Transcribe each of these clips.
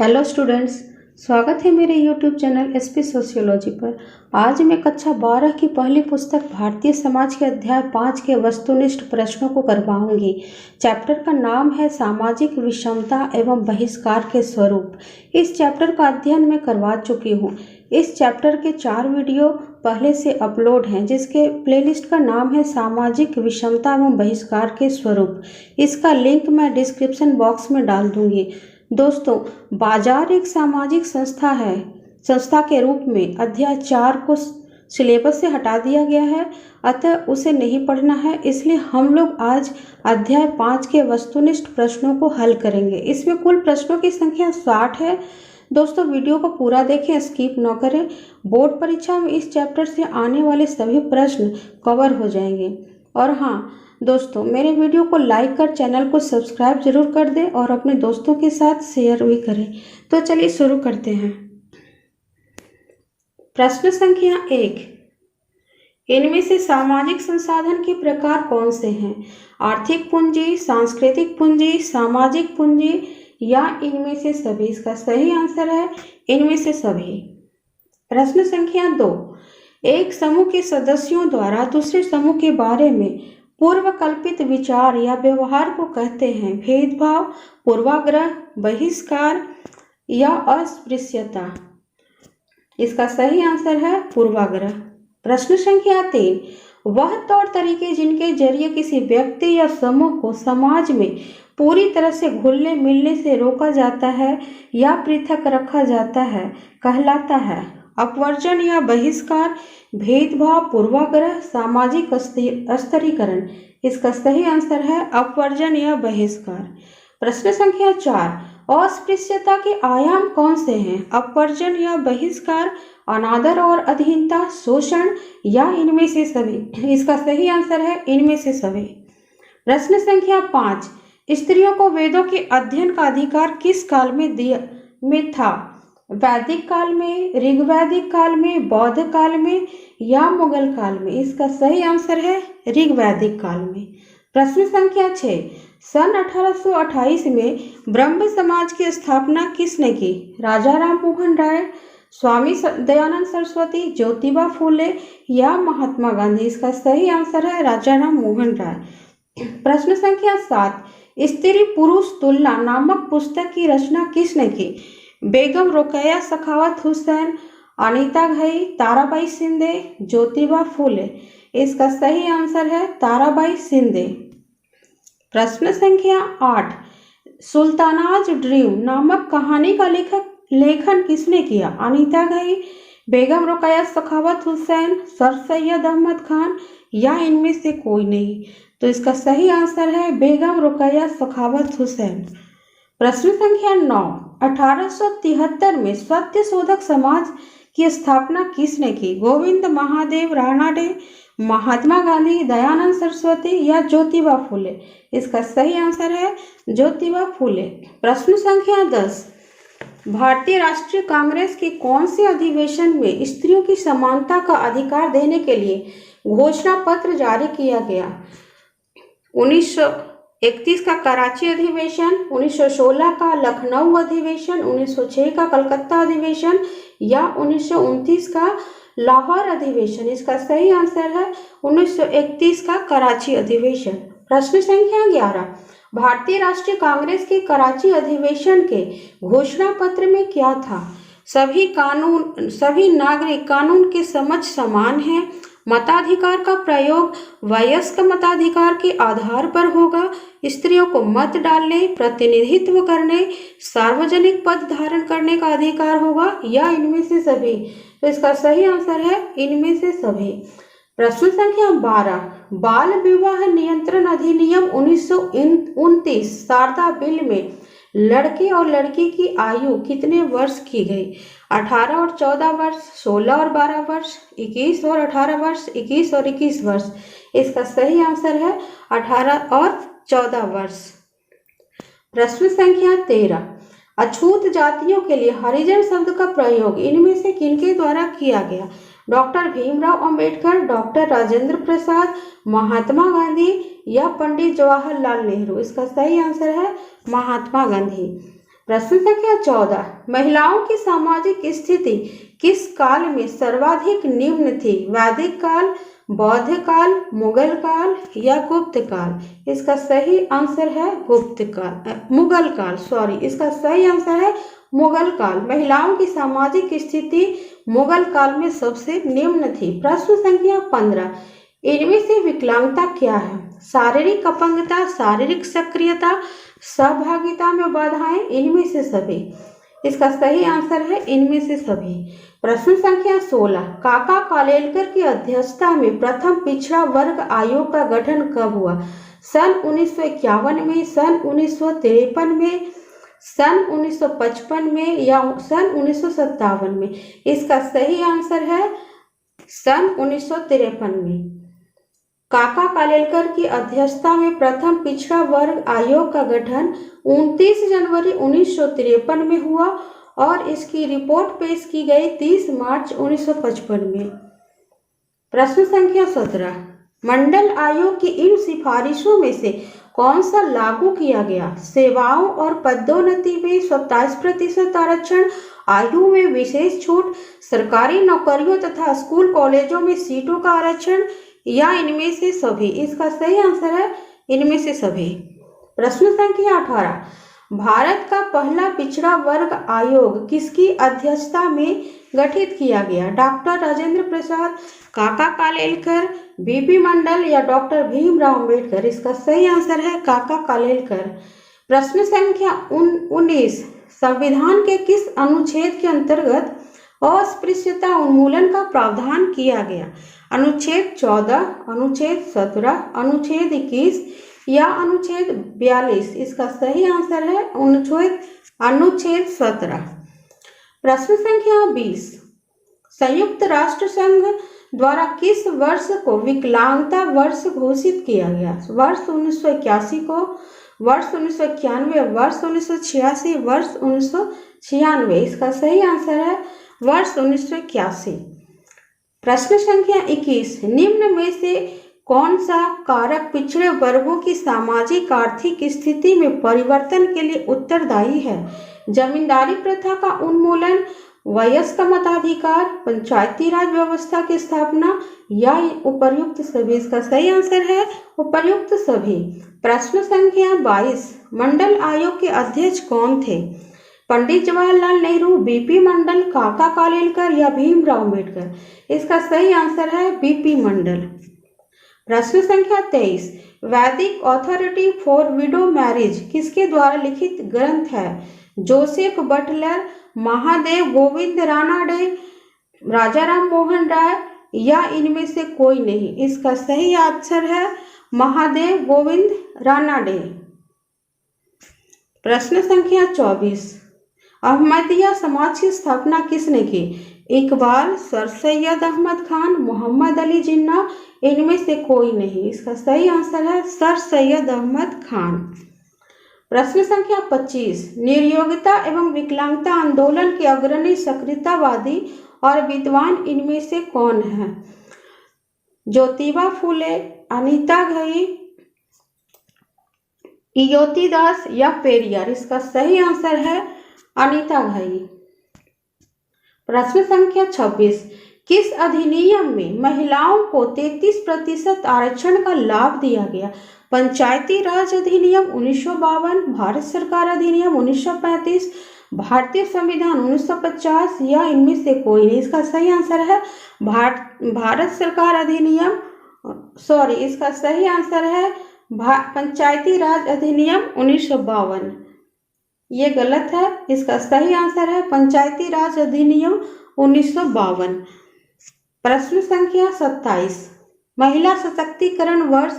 Hello students, स्वागत है मेरे यूट्यूब चैनल एसपी सोशियोलॉजी पर। आज मैं कक्षा 12 की पहली पुस्तक भारतीय समाज के अध्याय 5 के वस्तुनिष्ठ प्रश्नों को करवाऊंगी। चैप्टर का नाम है सामाजिक विषमता एवं बहिष्कार के स्वरूप। इस चैप्टर का अध्ययन मैं करवा चुकी हूँ। इस चैप्टर के 4 वीडियो पहले से अपलोड हैं, जिसके प्लेलिस्ट का नाम है सामाजिक विषमता एवं बहिष्कार के स्वरूप। इसका लिंक मैं डिस्क्रिप्शन बॉक्स में डाल दूंगी। दोस्तों, बाजार एक सामाजिक संस्था के रूप में अध्याय 4 को सिलेबस से हटा दिया गया है, अतः उसे नहीं पढ़ना है। इसलिए हम लोग आज अध्याय 5 के वस्तुनिष्ठ प्रश्नों को हल करेंगे। इसमें कुल प्रश्नों की संख्या 60 है। दोस्तों, वीडियो को पूरा देखें, स्किप न करें। बोर्ड परीक्षा में इस चैप्टर से आने वाले सभी प्रश्न कवर हो जाएंगे। और हाँ दोस्तों, मेरे वीडियो को लाइक कर चैनल को सब्सक्राइब जरूर कर दें और अपने दोस्तों के साथ शेयर भी करें। तो चलिए शुरू करते हैं। प्रश्न संख्या 1, इनमें से सामाजिक संसाधन के प्रकार कौन से हैं? आर्थिक पूंजी, सांस्कृतिक पूंजी, सामाजिक पूंजी या इनमें से सभी? इसका सही आंसर है इनमें से सभी। प्रश्न संख्या 2, एक समूह के सदस्यों द्वारा दूसरे समूह के बारे में पूर्व कल्पित विचार या व्यवहार को कहते हैं भेदभाव, पूर्वाग्रह, बहिष्कार या अस्पृश्यता। इसका सही आंसर है पूर्वाग्रह। प्रश्न संख्या 3, वह तौर तरीके जिनके जरिए किसी व्यक्ति या समूह को समाज में पूरी तरह से घुलने मिलने से रोका जाता है या पृथक रखा जाता है कहलाता है अपवर्जन या बहिष्कार, भेदभाव, पूर्वाग्रह, सामाजिक अस्थिरीकरण। इसका सही आंसर है अपवर्जन या बहिष्कार। प्रश्न संख्या 4, अस्पृश्यता के आयाम कौन से हैं? अपवर्जन या बहिष्कार, अनादर और अधीनता, शोषण या इनमें से सभी? इसका सही आंसर है इनमें से सभी। प्रश्न संख्या 5, स्त्रियों को वेदों के अध्ययन का अधिकार किस काल में था? वैदिक काल में, ऋग्वैदिक काल में, बौद्ध काल में या मुगल काल में? इसका सही आंसर है ऋग्वैदिक काल में। प्रश्न संख्या 6, सन 1828 में ब्रह्म समाज की स्थापना किसने की? राजा राम मोहन राय, स्वामी दयानंद सरस्वती, ज्योतिबा फूले या महात्मा गांधी? इसका सही आंसर है राजा राम मोहन राय। प्रश्न संख्या 7, स्त्री पुरुष तुलना नामक पुस्तक की रचना किसने की? बेगम रोकेया सखावत हुसैन, अनीता घई, ताराबाई शिंदे, ज्योतिबा फूले? इसका सही आंसर है ताराबाई शिंदे। प्रश्न संख्या 8, सुल्तानाज ड्रीम नामक कहानी का लेखन किसने किया? अनीता घई, बेगम रोकेया सखावत हुसैन, सर सैयद अहमद खान या इनमें से कोई नहीं? तो इसका सही आंसर है बेगम रोकेया सखावत हुसैन। प्रश्न संख्या 9, 1873 में सत्यशोधक समाज की स्थापना किसने की? गोविंद महादेव रानडे, महात्मा गांधी, दयानंद सरस्वती या ज्योतिबा फूले? इसका सही आंसर है ज्योतिबा फूले। प्रश्न संख्या 10, भारतीय राष्ट्रीय कांग्रेस के कौन से अधिवेशन में स्त्रियों की समानता का अधिकार देने के लिए घोषणा पत्र जारी किया गया? 1931 का कराची अधिवेशन, 1916 का लखनऊ अधिवेशन, 1906 का कलकत्ता अधिवेशन या 1929 का लाहौर अधिवेशन? इसका सही आंसर है 1931 का कराची अधिवेशन। प्रश्न संख्या 11, भारतीय राष्ट्रीय कांग्रेस के कराची अधिवेशन के घोषणा पत्र में क्या था? सभी नागरिक कानून के समक्ष समान हैं, मताधिकार का प्रयोग वयस्क मताधिकार के आधार पर होगा, स्त्रियों को मत डालने, प्रतिनिधित्व करने, सार्वजनिक पद धारण करने का अधिकार होगा या इनमें से सभी? तो इसका सही आंसर है इनमें से सभी। प्रश्न संख्या 12, बाल विवाह नियंत्रण अधिनियम 1929 शारदा बिल में लड़के और लड़की की आयु कितने वर्ष की गई? 18 और 14 वर्ष, 16 और 12 वर्ष, 21 और 18 वर्ष, 21 और 21 वर्ष? इसका सही आंसर है 18 और 14 वर्ष। प्रश्न संख्या 13, अछूत जातियों के लिए हरिजन शब्द का प्रयोग इनमें से किनके द्वारा किया गया? डॉक्टर भीमराव अंबेडकर, डॉक्टर राजेंद्र प्रसाद, महात्मा गांधी या पंडित जवाहरलाल नेहरू? इसका सही आंसर है महात्मा गांधी। प्रश्न संख्या 14, महिलाओं की सामाजिक स्थिति किस काल में सर्वाधिक निम्न थी? वैदिक काल, बौद्ध काल, मुगल काल या गुप्त काल? इसका सही आंसर है मुगल काल। इसका सही आंसर है मुगल काल। महिलाओं की सामाजिक स्थिति मुगल काल में सबसे निम्न थी। प्रश्न संख्या 15, इनमें से विकलांगता क्या है? शारीरिक अपंगता, शारीरिक सक्रियता, सहभागिता में बाधाएं, इनमें से सभी? इसका सही आंसर है इनमें से सभी। प्रश्न संख्या 16, काका कालेलकर की अध्यक्षता में प्रथम पिछड़ा वर्ग आयोग का गठन कब हुआ? सन 1951 में, सन 1953 में, सन 1955 में या सन 1957 में? इसका सही आंसर है सन 1953 में। काका कालेलकर की अध्यक्षता में प्रथम पिछड़ा वर्ग आयोग का गठन 29 जनवरी 1953 में हुआ और इसकी रिपोर्ट पेश की गई 30 मार्च 1955 में। प्रश्न संख्या 17, मंडल आयोग की इन सिफारिशों में से कौन सा लागू किया गया? सेवाओं और पदोन्नति में 27% आरक्षण, आयु में विशेष छूट, सरकारी नौकरियों तथा स्कूल कॉलेजों में सीटों का आरक्षण या इनमें से सभी? इसका सही आंसर है इनमें से सभी। प्रश्न संख्या 18, भारत का पहला पिछड़ा वर्ग आयोग किसकी अध्यक्षता में गठित किया गया? डॉक्टर राजेंद्र प्रसाद, काका कालेलकर, बीपी मंडल या डॉक्टर भीमराव अंबेडकर? इसका सही आंसर है काका कालेलकर। प्रश्न संख्या 19, संविधान के किस अनुच्छेद के अंतर्गत अस्पृश्यता उन्मूलन का प्रावधान किया गया? अनुच्छेद 14, अनुच्छेद 17, अनुच्छेद 21 या अनुच्छेद 42? इसका सही आंसर है अनुच्छेद 17। प्रश्न संख्या 20, संयुक्त राष्ट्र संघ द्वारा किस वर्ष को विकलांगता वर्ष घोषित किया गया? वर्ष 1981 को, वर्ष 1991, वर्ष 1986, वर्ष 1996? इसका सही आंसर है वर्ष 1981। प्रश्न संख्या 21, निम्न में से कौन सा कारक पिछड़े वर्गों की सामाजिक आर्थिक स्थिति में परिवर्तन के लिए उत्तरदायी है? जमींदारी प्रथा का उन्मूलन, वयस्क मताधिकार, पंचायती राज व्यवस्था की स्थापना या उपर्युक्त सभी? इसका सही आंसर है उपर्युक्त सभी। प्रश्न संख्या 22, मंडल आयोग के अध्यक्ष कौन थे? पंडित जवाहरलाल नेहरू, बीपी मंडल, काका कालेलकर या भीमराव अंबेडकर? इसका सही आंसर है बीपी मंडल। प्रश्न संख्या 23, वैदिक अथॉरिटी फॉर विडो मैरिज किसके द्वारा लिखित ग्रंथ है? जोसेफ बटलर, महादेव गोविंद रानाडे, राजा राम मोहन राय या इनमें से कोई नहीं? इसका सही आंसर है महादेव गोविंद रानाडे। प्रश्न संख्या 24, अहमदिया समाज की स्थापना किसने की? इकबाल, सर सैयद अहमद खान, मोहम्मद अली जिन्ना, इनमें से कोई नहीं? इसका सही आंसर है सर सैयद अहमद खान। प्रश्न संख्या 25, निर्योग्यता एवं विकलांगता आंदोलन के अग्रणी सक्रियतावादी और विद्वान इनमें से कौन है? ज्योतिबा फूले, अनीता घई, इयोती दास या पेरियार? इसका सही आंसर है अनीता घई। प्रश्न संख्या 26, किस अधिनियम में महिलाओं को 33% आरक्षण का लाभ दिया गया? पंचायती राज अधिनियम 1952, भारत सरकार अधिनियम 1935, भारतीय संविधान 1950 या इनमें से कोई नहीं? इसका सही आंसर है भारत सरकार अधिनियम, इसका सही आंसर है पंचायती राज अधिनियम 1952। ये गलत है, इसका सही आंसर है पंचायती राज अधिनियम 1952। प्रश्न संख्या 27, महिला सशक्तिकरण वर्ष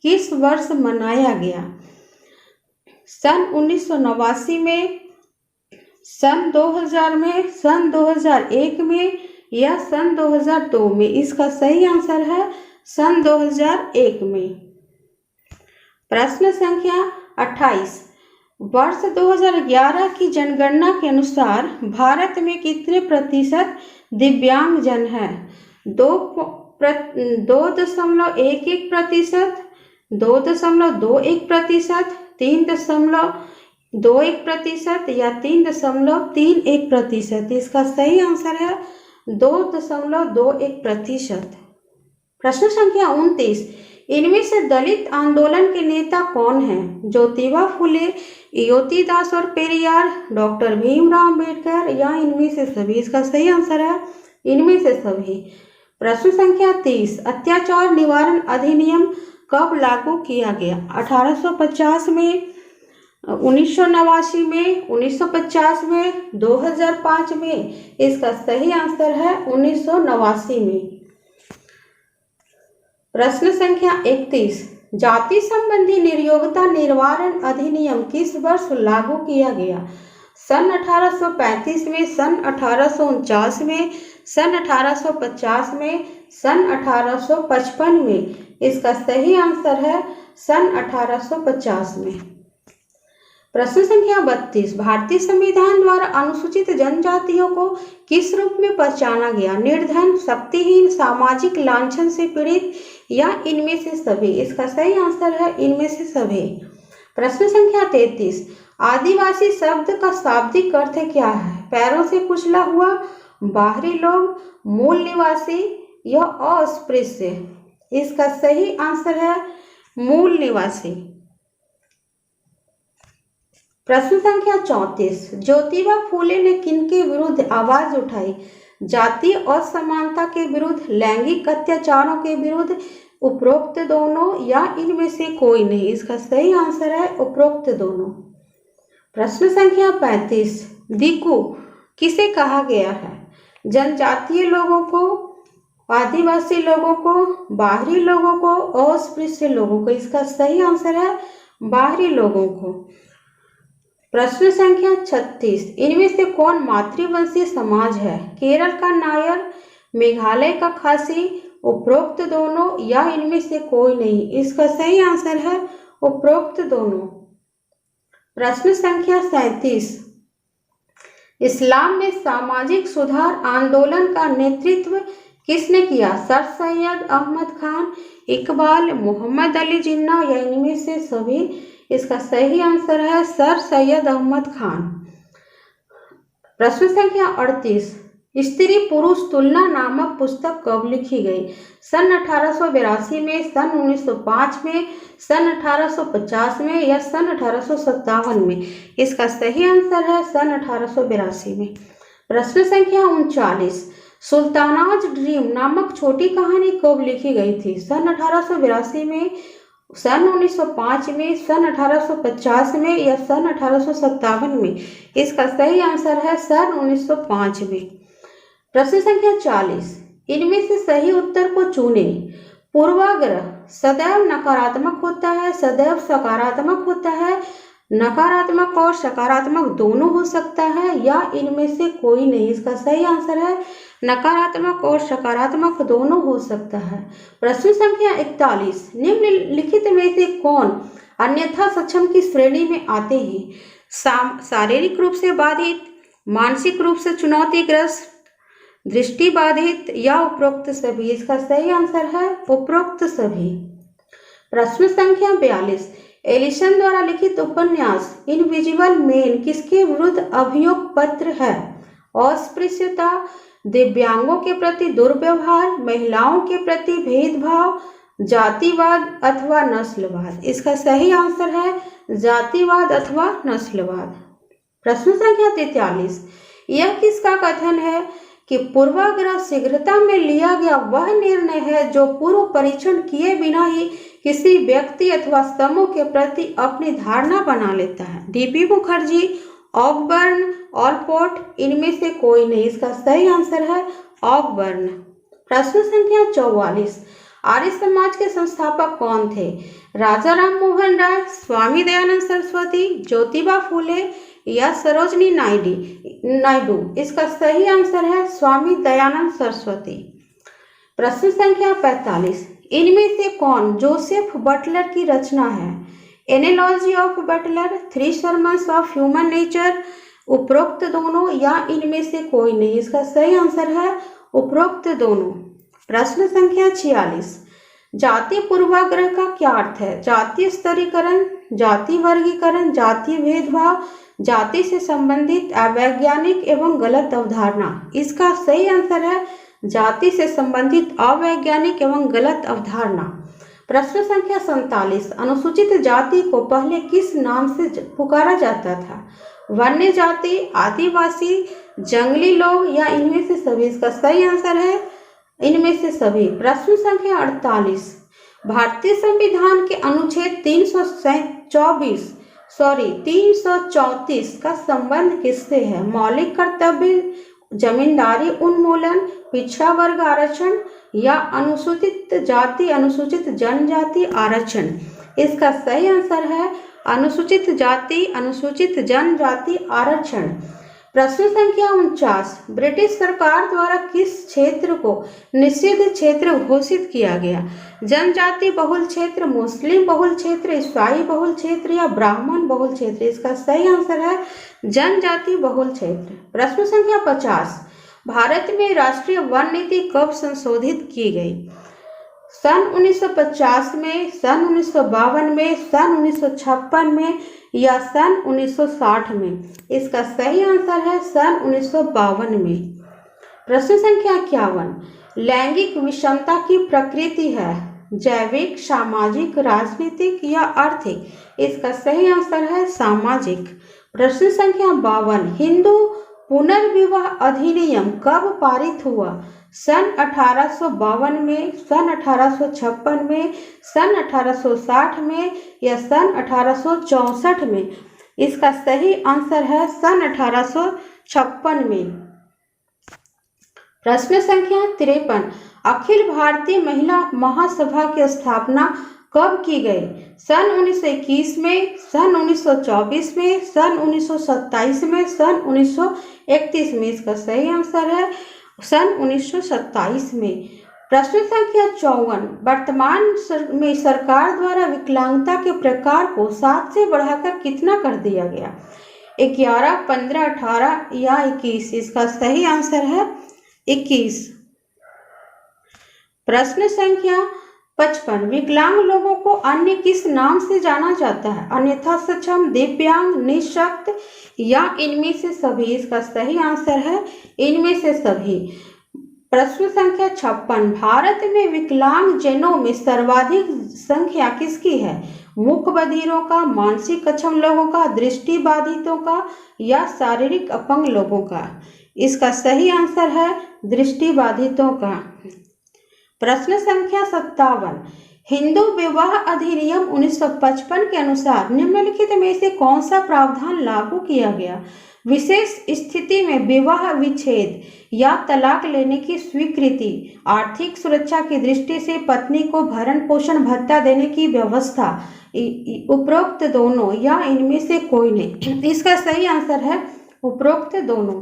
किस वर्ष मनाया गया? सन 1989 में, सन 2000 में, सन 2001 में या सन 2002 में? इसका सही आंसर है सन 2001 में। प्रश्न संख्या 28, वर्ष 2011 की जनगणना के अनुसार भारत में कितने प्रतिशत दिव्यांग जन हैं? 2.11%, 2.21%, 3.1%, 2.1% या 3.31%? इसका सही आंसर है 2.21%। प्रश्न संख्या 29, इनमें से दलित आंदोलन के नेता कौन हैं? ज्योतिबा फुले, योतीदास और पेरियार, डॉक्टर भीमराव अंबेडकर या इनमें से सभी? इसका सही आंसर है इनमें से सभी। प्रश्न संख्या 30, अत्याचार निवारण अधिनियम कब लागू किया गया? 1850 में, 1989 में, 1950 में, 2005 में? इसका सही आंसर है 1989 में। प्रश्न संख्या 31, जाति संबंधी निर्योग्यता निवारण अधिनियम किस वर्ष लागू किया गया? सन 1835 में, सन 1849 में, सन 1850 में, सन 1855 में? इसका सही आंसर है सन 1850 में। प्रश्न संख्या 32, भारतीय संविधान द्वारा अनुसूचित जनजातियों को किस रूप में पहचाना गया? निर्धन, शक्तिहीन, सामाजिक लांछन से पीड़ित या इनमें से सभी? इसका सही आंसर है इनमें से सभी। प्रश्न संख्या 33, आदिवासी शब्द का शाब्दिक अर्थ क्या है? पैरों से कुचला हुआ, बाहरी लोग, मूल निवासी या अस्पृश्य? इसका सही आंसर है मूल निवासी। प्रश्न संख्या 34, ज्योतिबा फूले ने किनके विरुद्ध आवाज उठाई? जातीय असमानता के विरुद्ध, लैंगिक अत्याचारों के विरुद्ध, उपरोक्त दोनों या इनमें से कोई नहीं? इसका सही आंसर है उपरोक्त दोनों। प्रश्न संख्या 35, दिकु किसे कहा गया है? जनजातीय लोगों को, आदिवासी लोगों को, बाहरी लोगों को, अस्पृश्य लोगों को? इसका सही आंसर है बाहरी लोगों को। प्रश्न संख्या 36, इनमें से कौन मातृवंशीय समाज है? केरल का नायर, मेघालय का खासी, उपरोक्त दोनों या इनमें से कोई नहीं? इसका सही आंसर है उपरोक्त दोनों। प्रश्न संख्या 37, इस्लाम में सामाजिक सुधार आंदोलन का नेतृत्व किसने किया? सर सैयद अहमद खान, इकबाल, मोहम्मद अली जिन्ना या इनमें से सभी? इसका सही आंसर है सर सैयद अहमद खान। प्रश्न संख्या 38, स्त्री पुरुष तुलना नामक पुस्तक कब लिखी गई? सन 1882 में, सन 1905 में, सन 1850 में या सन 1857 में? इसका सही आंसर है सन 1882 में। प्रश्न संख्या 39, सुल्तानाज ड्रीम नामक छोटी कहानी कब लिखी गई थी? सन 1882 में, सन 1905 में, सन 1850 में या सन 1857 में? इसका सही आंसर है सन 1905 में। प्रश्न संख्या 40, इनमें से सही उत्तर को चुने। पूर्वाग्रह सदैव नकारात्मक होता है, सदैव सकारात्मक होता है, नकारात्मक और सकारात्मक दोनों हो सकता है या इनमें से कोई नहीं? इसका सही आंसर है नकारात्मक और सकारात्मक दोनों हो सकता है। प्रश्न संख्या 41, निम्नलिखित में से कौन अन्यथा सक्षम की श्रेणी में आते हैं? शारीरिक रूप से बाधित, मानसिक रूप से चुनौतीग्रस्त, दृष्टि बाधित या उपरोक्त सभी? इसका सही आंसर है उपरोक्त सभी। प्रश्न संख्या 42, एलिसन द्वारा लिखित उपन्यास इनविजिबल मैन किसके विरुद्ध अभियोग पत्र है? अस्पृश्यता, दिव्यांगों के प्रति दुर्व्यवहार, महिलाओं के प्रति भेदभाव, जातिवाद अथवा नस्लवाद? इसका सही आंसर है जातिवाद अथवा नस्लवाद। प्रश्न संख्या 43, यह किसका कथन है कि पूर्वाग्रह शीघ्रता में लिया गया वह निर्णय है जो पूर्व परीक्षण किए बिना ही किसी व्यक्ति अथवा समूह के प्रति अपनी धारणा बना लेता है? डीपी मुखर्जी, ऑकबर्न, ऑलपोर्ट, इनमें से कोई नहीं? इसका सही आंसर है ऑकबर्न। प्रश्न संख्या 44, आर्य समाज के संस्थापक कौन थे? राजा राम मोहन राय, स्वामी दयानंद सरस्वती, ज्योतिबा फूले या सरोजनी नायडू? इसका सही आंसर है स्वामी दयानंद सरस्वती। प्रश्न संख्या 45, इनमें से कौन जोसेफ बटलर की रचना है? Analogy of Butler, three sermons of human nature, उपरोक्त दोनों या इनमें से कोई नहीं? इसका सही आंसर है उपरोक्त दोनों। प्रश्न संख्या 46, जाति पूर्वाग्रह का क्या अर्थ है? जातीय स्तरीकरण, जाति वर्गीकरण, जातीय भेदभाव, जाति से संबंधित अवैज्ञानिक एवं गलत अवधारणा। इसका सही आंसर है जाति से संबंधित अवैज्ञानिक एवं गलत अवधारणा। प्रश्न संख्या 47, अनुसूचित जाति को पहले किस नाम से पुकारा जाता था? वन्य जाति, आदिवासी, जंगली लोग या इनमें से सभी? इसका सही आंसर है इनमें से सभी। प्रश्न संख्या 48, भारतीय संविधान के अनुच्छेद 334 का संबंध किससे है? मौलिक कर्तव्य, जमींदारी उन्मूलन, पिछड़ा वर्ग आरक्षण या अनुसूचित जाति अनुसूचित जनजाति आरक्षण। इसका सही आंसर है अनुसूचित जाति अनुसूचित जनजाति आरक्षण। प्रश्न संख्या 49, ब्रिटिश सरकार द्वारा किस क्षेत्र को निषिद्ध क्षेत्र घोषित किया गया? जनजाति बहुल क्षेत्र, मुस्लिम बहुल क्षेत्र, ईसाई बहुल क्षेत्र या ब्राह्मण बहुल क्षेत्र? इसका सही आंसर है जनजाति बहुल क्षेत्र। प्रश्न संख्या 50, भारत में राष्ट्रीय वन नीति कब संशोधित की गई? सन 1950 में, सन 1952 में, सन 1956 में या सन 1960 में? इसका सही आंसर है सन 1952 में। प्रश्न संख्या 51, लैंगिक विषमता की प्रकृति है जैविक, सामाजिक, राजनीतिक या आर्थिक? इसका सही आंसर है सामाजिक। प्रश्न संख्या 52, हिंदू पुनर्विवाह अधिनियम कब पारित हुआ? सन 1852 में, सन 1856 में, सन 1860 में या सन 1864 में? इसका सही आंसर है सन 1856 में। प्रश्न संख्या 53, अखिल भारतीय महिला महासभा की स्थापना कब की गई? सन 1921 में, सन 1924 में, सन 1927 में, सन 1931 में? इसका सही आंसर है सन 1927 में। प्रश्न संख्या 54, वर्तमान में सरकार द्वारा विकलांगता के प्रकार को 7 से बढ़ाकर कितना कर दिया गया? 11, 15, 18 या 21? इसका सही आंसर है 21। प्रश्न संख्या 55, विकलांग लोगों को अन्य किस नाम से जाना जाता है? अन्यथा सक्षम, दिव्यांग, निःशक्त या इनमें से सभी? इसका सही आंसर है इनमें से सभी। प्रश्न संख्या 56, भारत में विकलांग जनों में सर्वाधिक संख्या किसकी है? मूक बधिरों का, मानसिक अक्षम लोगों का, दृष्टि बाधितों का या शारीरिक अपंग लोगों का? इसका सही आंसर है दृष्टि बाधितों का। प्रश्न संख्या 57, हिंदू विवाह अधिनियम 1955 के अनुसार निम्नलिखित में से कौन सा प्रावधान लागू किया गया? विशेष स्थिति में विवाह विच्छेद या तलाक लेने की स्वीकृति, आर्थिक सुरक्षा की दृष्टि से पत्नी को भरण पोषण भत्ता देने की व्यवस्था, उपरोक्त दोनों या इनमें से कोई नहीं? इसका सही आंसर है उपरोक्त दोनों।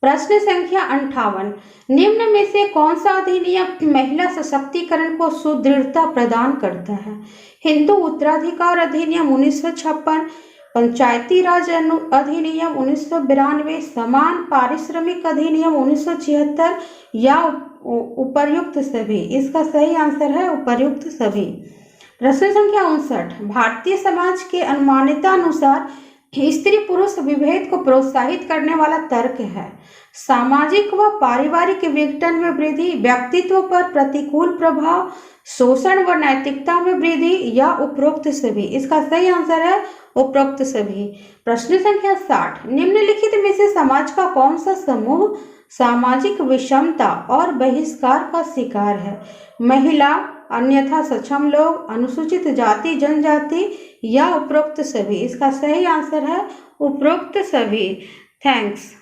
प्रश्न संख्या 58, निम्न में से कौन सा अधिनियम महिला सशक्तिकरण को सुदृढ़ता प्रदान करता है? हिंदू उत्तराधिकार अधिनियम 1956, पंचायती राज अधिनियम 1992, समान पारिश्रमिक अधिनियम 1976 या उपर्युक्त सभी? इसका सही आंसर है उपर्युक्त सभी। प्रश्न संख्या 59, भारतीय समाज के अनुमानिता अनुसार स्त्री पुरुष विभेद को प्रोत्साहित करने वाला तर्क है? सामाजिक व पारिवारिक विघटन में वृद्धि, व्यक्तित्व पर प्रतिकूल प्रभाव, शोषण व नैतिकता में वृद्धि या उपरोक्त सभी? इसका सही आंसर है उपरोक्त सभी। प्रश्न संख्या 60, निम्नलिखित में से समाज का कौन सा समूह सामाजिक विषमता और बहिष्कार का शिकार है? महिला, अन्यथा सक्षम लोग, अनुसूचित जाति जनजाति या उपरोक्त सभी? इसका सही आंसर है उपरोक्त सभी। थैंक्स।